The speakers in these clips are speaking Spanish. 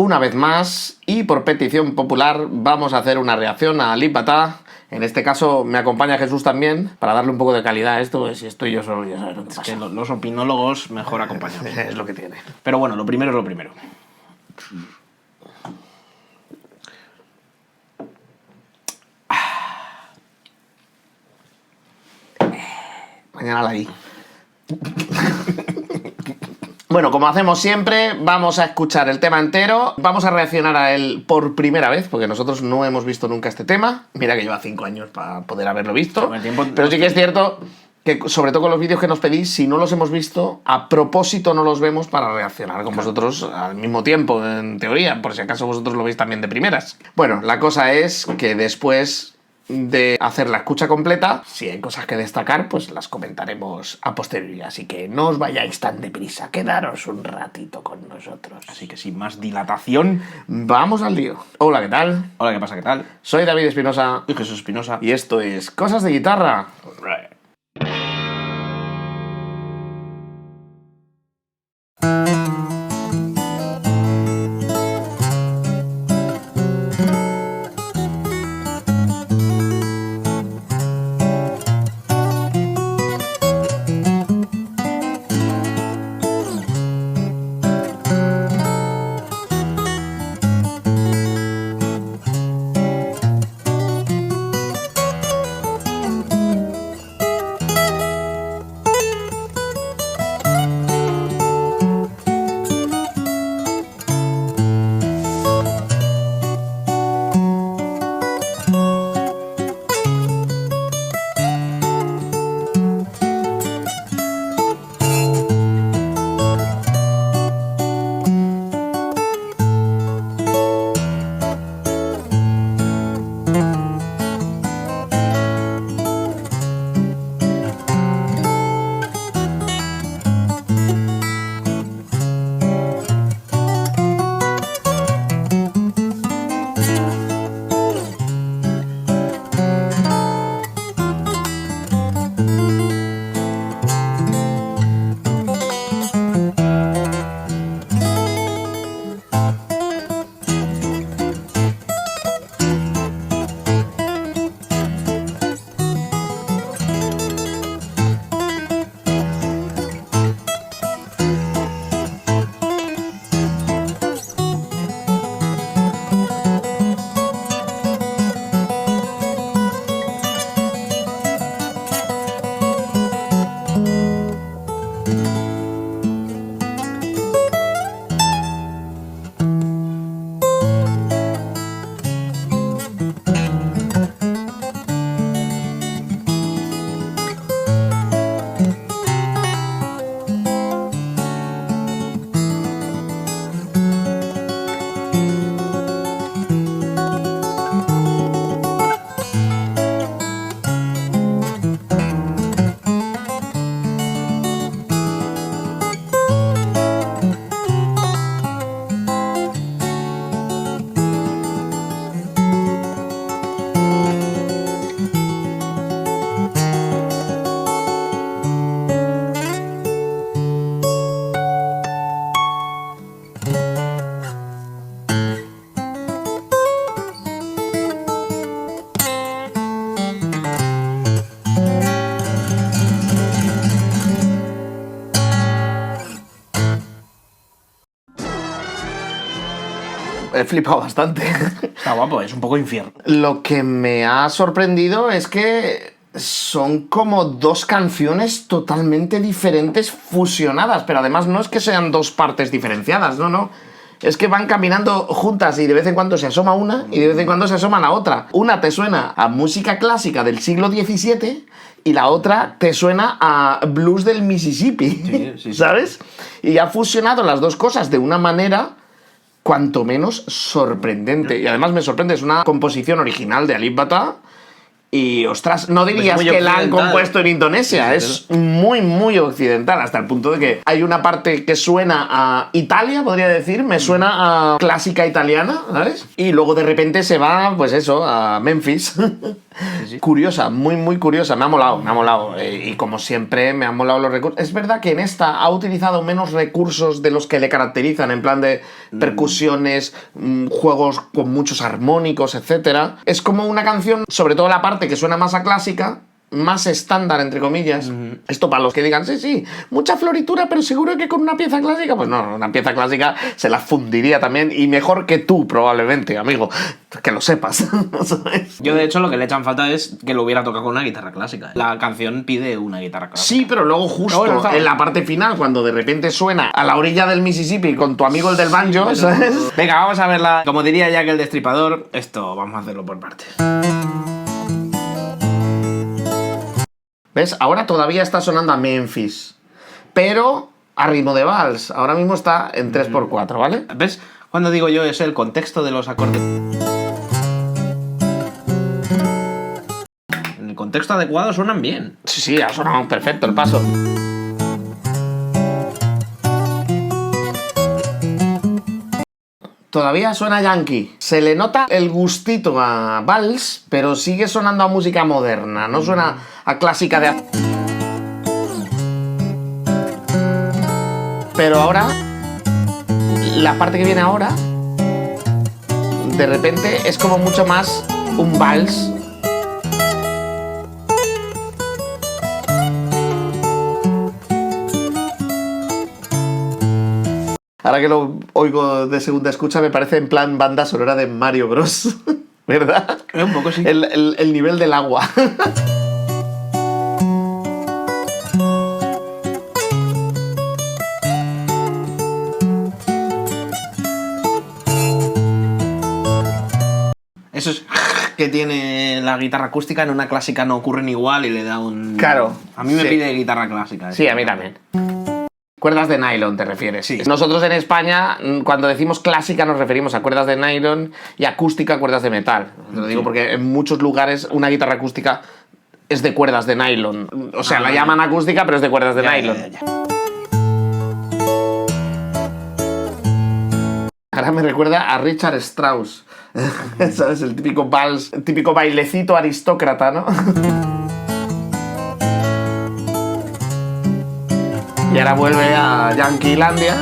una vez más y por petición popular vamos a hacer una reacción a Alip Ba Ta. En este caso me acompaña Jesús también para darle un poco de calidad a esto, pues si estoy yo solo ya sabes lo que pasa. Es que los opinólogos mejor acompañados. Es lo que tiene. Pero bueno, lo primero es lo primero. Mañana la vi. Bueno, como hacemos siempre, vamos a escuchar el tema entero, vamos a reaccionar a él por primera vez, porque nosotros no hemos visto nunca este tema. Mira que lleva 5 años para poder haberlo visto, pero sí que es cierto que, sobre todo con los vídeos que nos pedís, si no los hemos visto, a propósito no los vemos para reaccionar con vosotros al mismo tiempo, en teoría, por si acaso vosotros lo veis también de primeras. Bueno, la cosa es que después de hacer la escucha completa, si hay cosas que destacar, pues las comentaremos a posteriori. Así que no os vayáis tan deprisa, quedaros un ratito con nosotros. Así que sin más dilatación, vamos al lío. Hola, ¿qué tal? hola, ¿qué pasa? ¿Qué tal? Soy David Espinosa Soy Jesús Espinosa. y esto es Cosas de Guitarra. He flipado bastante. Está guapo, es un poco infierno. Lo que me ha sorprendido es que son como dos canciones totalmente diferentes fusionadas, pero además no es que sean dos partes diferenciadas, no. Es que van caminando juntas y de vez en cuando se asoma una y de vez en cuando se asoma la otra. Una te suena a música clásica del siglo XVII y la otra te suena a blues del Mississippi, Sí. ¿sabes? Y ha fusionado las dos cosas de una manera cuanto menos sorprendente. Y además me sorprende, es una composición original de Alip Ba Ta Y, ostras, no dirías muy que la han occidental. compuesto en Indonesia, es muy, muy occidental, hasta el punto de que hay una parte que suena a Italia, podría decir, me suena a clásica italiana, ¿sabes? Y luego de repente se va, pues eso, a Memphis. Curiosa, muy, muy curiosa, me ha molado, me ha molado. Y como siempre, me han molado los recursos. Es verdad que en esta ha utilizado menos recursos de los que le caracterizan, en plan de percusiones, juegos con muchos armónicos, etcétera. Es como una canción, sobre todo la parte que suena más a clásica, más estándar, entre comillas. Esto para los que digan, sí, sí, mucha floritura, pero seguro que con una pieza clásica, pues no, una pieza clásica se la fundiría también, y mejor que tú, probablemente, amigo, que lo sepas, ¿sabes? Yo, de hecho, lo que le echan falta es que lo hubiera tocado con una guitarra clásica. La canción pide una guitarra clásica. Sí, pero luego justo Bueno, está en la parte final, cuando de repente suena a la orilla del Mississippi con tu amigo el del banjo, ¿sabes? Venga, vamos a verla. Como diría Jack el Destripador, esto vamos a hacerlo por partes. ¿Ves? Ahora todavía está sonando a Memphis, pero a ritmo de vals. Ahora mismo está en 3x4, ¿vale? ¿Ves? Cuando digo yo es el contexto de los acordes. En el contexto adecuado suenan bien. Sí, sí, ha sonado perfecto el paso. Todavía suena yankee. Se le nota el gustito a vals, pero sigue sonando a música moderna. No suena a clásica de... Pero ahora, la parte que viene ahora, de repente es como mucho más un vals. Ahora que lo oigo de segunda escucha, me parece en plan banda sonora de Mario Bros. ¿Verdad? Un poco sí. El nivel del agua. Eso es que tiene la guitarra acústica, en una clásica no ocurren igual y le da un... Claro, A mí me sí. pide guitarra clásica. Sí, a mí también. Cuerdas de nylon, ¿te refieres? Sí. Nosotros en España, cuando decimos clásica, nos referimos a cuerdas de nylon, y acústica a cuerdas de metal. Te lo digo porque en muchos lugares una guitarra acústica es de cuerdas de nylon. O sea, la llaman acústica, pero es de cuerdas de nylon. Ya. Ahora me recuerda a Richard Strauss. ¿Sabes? El típico vals, el típico bailecito aristócrata, ¿no? Y ahora vuelve a Yanquilandia.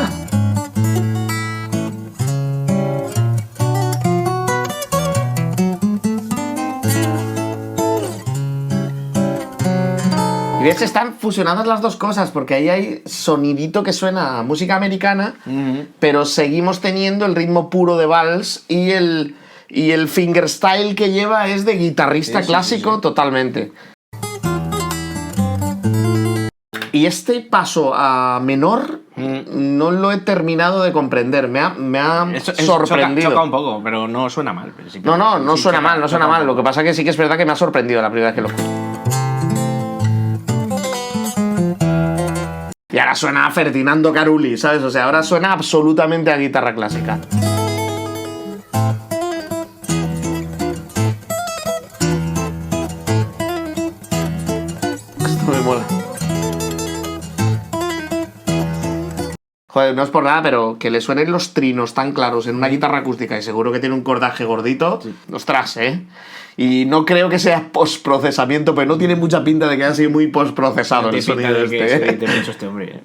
Y ves, están fusionadas las dos cosas, porque ahí hay sonidito que suena a música americana, pero seguimos teniendo el ritmo puro de vals, y el fingerstyle que lleva es de guitarrista clásico totalmente. Y este paso a menor no lo he terminado de comprender, me ha sorprendido. Choca un poco, pero no suena mal. No suena mal, no suena mal. Lo que pasa que sí que es verdad que me ha sorprendido la primera vez que lo escuché. Y ahora suena a Ferdinando Carulli, ¿sabes? O sea, ahora suena absolutamente a guitarra clásica. Esto me mola. Joder, no es por nada, pero que le suenen los trinos tan claros en una guitarra acústica, y seguro que tiene un cordaje gordito, ostras, ¿eh? Y no creo que sea postprocesamiento, pero no tiene mucha pinta de que haya sido muy postprocesado el sonido este, ¿eh? Te mucho este hombre.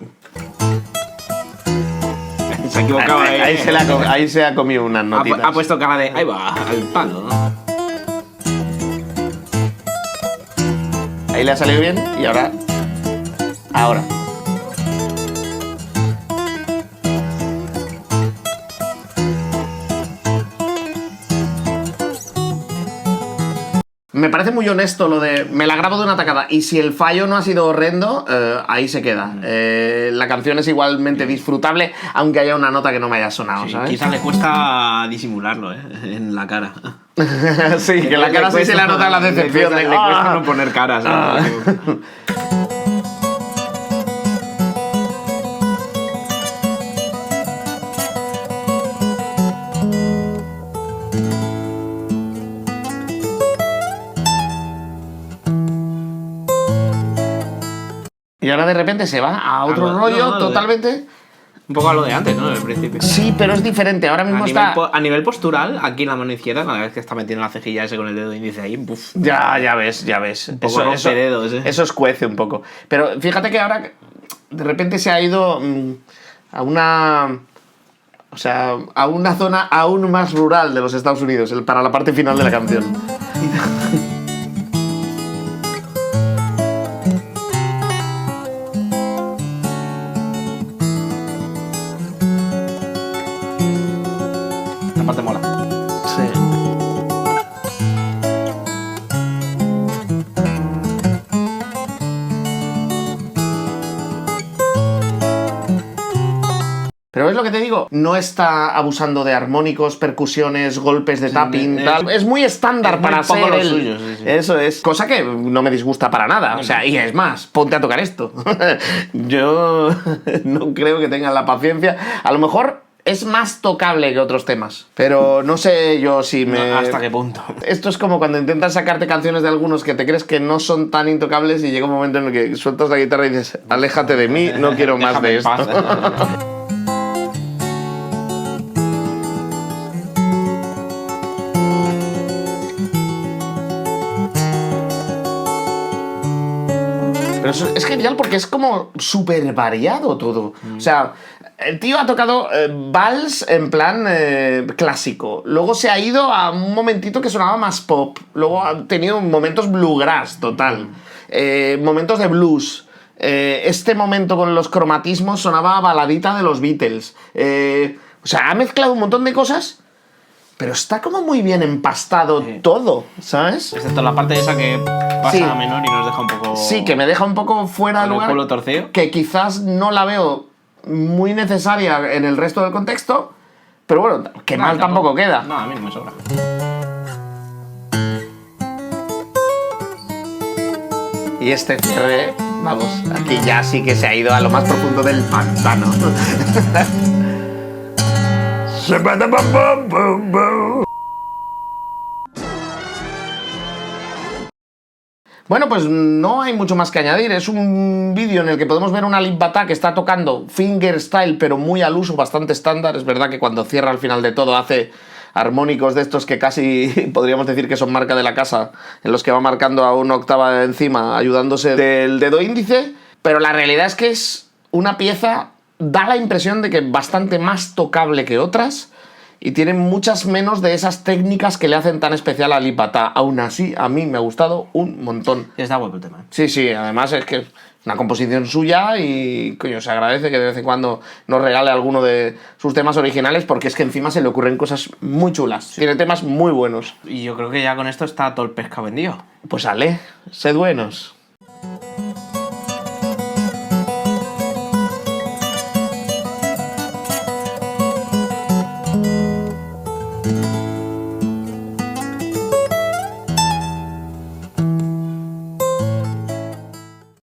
Se ha equivocado ahí. Ahí se ha comido unas notitas. Ha puesto cara de... Ahí va, al palo, ¿no? Ahí le ha salido bien, y ahora... Ahora. Me parece muy honesto lo de me la grabo de una tacada, y si el fallo no ha sido horrendo, ahí se queda. La canción es igualmente disfrutable, aunque haya una nota que no me haya sonado, Sí, ¿sabes? quizás le cuesta disimularlo, en la cara. Sí, que la cara sí se le nota la decepción. Le cuesta no poner caras. y ahora de repente se va a otro rollo totalmente... Un poco a lo de antes, ¿no? Del principio. Sí, pero es diferente. Ahora mismo a nivel postural, aquí la mano izquierda, cada vez que está metiendo la cejilla ese con el dedo índice ahí, ¡buf! Ya ves. Un poco rompededos, Eso escuece un poco. Pero fíjate que ahora de repente se ha ido a una... O sea, a una zona aún más rural de los Estados Unidos, para la parte final de la canción. La parte mola. Sí. Pero es lo que te digo, no está abusando de armónicos, percusiones, golpes de tapping, tal. Es muy estándar para ser el... suyo, sí. Eso es. Cosa que no me disgusta para nada. O sea, y es más, ponte a tocar esto. Yo no creo que tengan la paciencia. A lo mejor es más tocable que otros temas. Pero no sé yo si me... ¿Hasta qué punto? Esto es como cuando intentas sacarte canciones de algunos que te crees que no son tan intocables y llega un momento en el que sueltas la guitarra y dices, aléjate de mí, no quiero más de esto. Pero es genial porque es como súper variado todo. O sea, el tío ha tocado vals en plan clásico. Luego se ha ido a un momentito que sonaba más pop. Luego ha tenido momentos bluegrass total. Momentos de blues. Este momento con los cromatismos sonaba a baladita de los Beatles. O sea, ha mezclado un montón de cosas... Pero está como muy bien empastado todo, ¿sabes? Excepto la parte esa que pasa a menor y nos deja un poco... Sí, que me deja un poco fuera de lugar. El culo torcido. Que quizás no la veo muy necesaria en el resto del contexto, pero bueno, que mal tampoco queda. No, a mí no me sobra. Y este cierre, vamos, aquí ya sí que se ha ido a lo más profundo del pantano. Bueno, pues no hay mucho más que añadir. Es un vídeo en el que podemos ver una Alip Ba Ta que está tocando fingerstyle, pero muy al uso, bastante estándar. Es verdad que cuando cierra al final de todo hace armónicos de estos que casi podríamos decir que son marca de la casa, en los que va marcando a una octava encima, ayudándose del dedo índice. Pero la realidad es que es una pieza, da la impresión de que bastante más tocable que otras, y tiene muchas menos de esas técnicas que le hacen tan especial a Alip Ba Ta. Aún así, a mí me ha gustado un montón. Y está guapo el tema. Sí, además es que es una composición suya y, coño, se agradece que de vez en cuando nos regale alguno de sus temas originales, porque es que encima se le ocurren cosas muy chulas. Sí. Tiene temas muy buenos. Y yo creo que ya con esto está todo el pescado vendido. Pues ale, sed buenos.